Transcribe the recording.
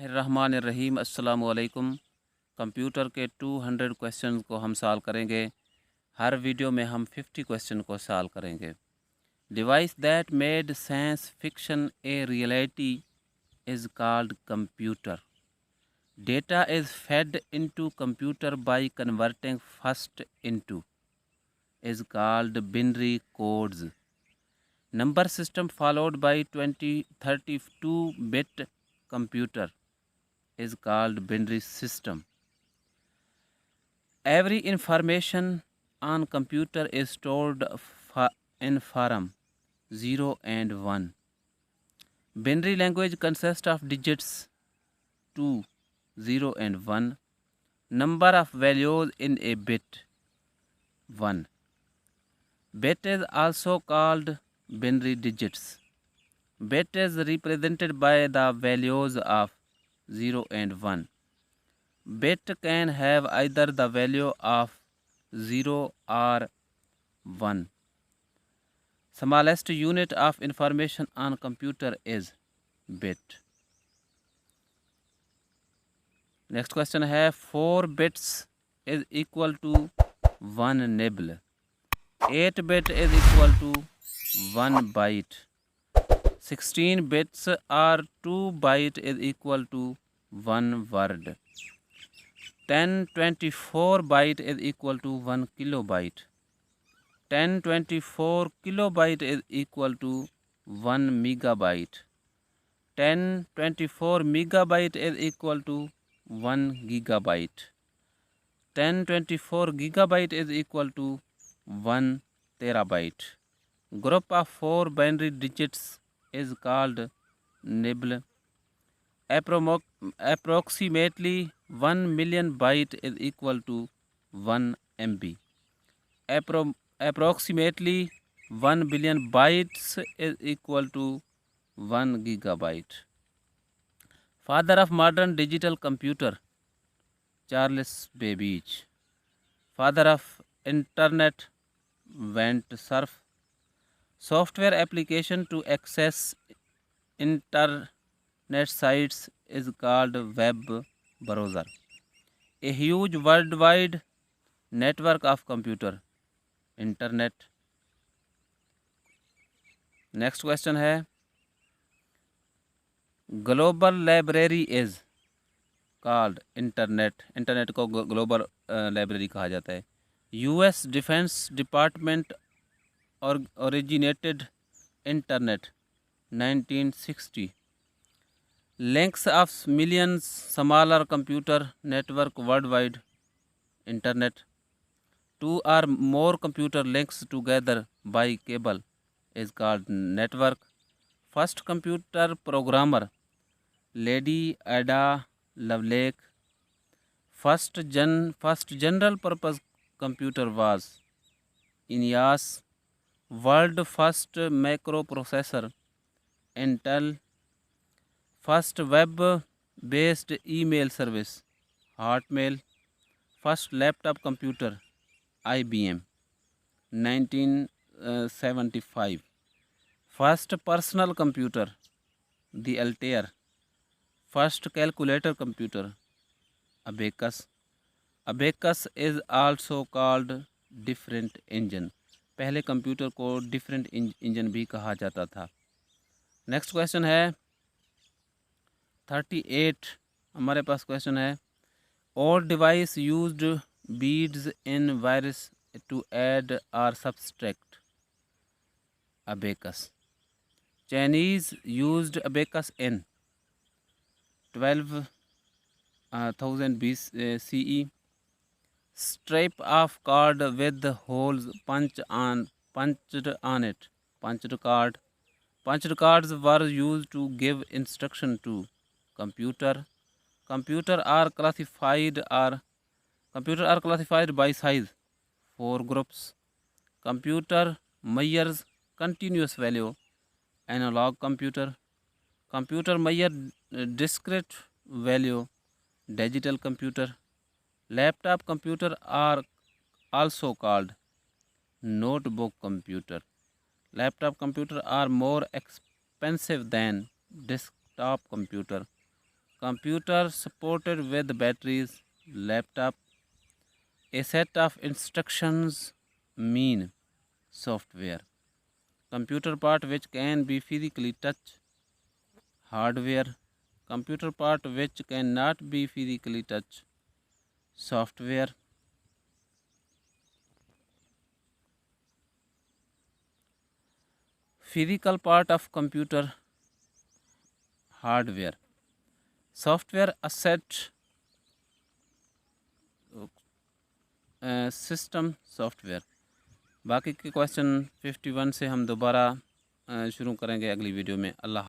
रहमान अस्सलाम वालेकुम। कंप्यूटर के 200 क्वेश्चन को हम सॉल्व करेंगे। हर वीडियो में हम 50 क्वेश्चन को सॉल्व करेंगे। Device that made science fiction a reality is called computer. Data is fade into computer by converting first into is called binary codes. Number system followed by 32-bit computer is called binary system. Every information on computer is stored in form 0 and 1. Binary language consists of digits 2, 0 and 1. Number of values in a bit 1. Bit is also called binary digits. Bit is represented by the values of 0 and 1. Bit can have either the value of 0 or 1. Smallest unit of information on computer is bit. Next question है 4 bits is equal to 1 nibble. 8 bit is equal to 1 byte. 16 bits or 2 byte is equal to 1 word. 1024 byte is equal to 1 kilobyte. 1024 kilobyte is equal to 1 megabyte. 1024 megabyte is equal to 1 gigabyte. 1024 gigabyte is equal to 1 terabyte. Group of 4 binary digits is called nibble. Approximately 1 million byte is equal to 1 MB. Approximately 1 billion bytes is equal to 1 gigabyte. Father of modern digital computer, Charles Babbage. Father of internet, went surf. Software application to access internet sites is called web browser. A huge worldwide network of computer, internet. Next question है global library is called internet. Internet को global library कहा जाता है. US Defense Department originated internet 1960. Links of millions smaller computer network worldwide, internet. 2 or more computer links together by cable is called network. First computer programmer, Lady Ada Lovelace. First general purpose computer was INEAS. World first microprocessor, Intel. First web based email service, Hotmail. First laptop computer, IBM 1975. First personal computer, the Altair. First calculator computer, Abacus. Abacus is also called different engine. पहले computer को different engine भी कहा जाता था. Next question है 38. हमारे पास question है all device used beads in wires to add और subtract abacus. Chinese used abacus in 12,000 BCE. Strip of card with holes punched on it. Punched card. Punched cards were used to give instruction to computer. Computer are classified by size. 4 groups. Computer measures continuous value. Analog computer. Computer measure discrete value. Digital computer. Laptop computer are also called notebook computer. Laptop computer are more expensive than desktop computer. Computer supported with batteries, laptop. A set of instructions mean software. Computer part which can be physically touched, hardware. Computer part which cannot be physically touched, software. Physical part of computer, hardware. Software asset, system software. बाकी के question 51 से हम दोबारा शुरू करेंगे अगली video में. अल्लाह.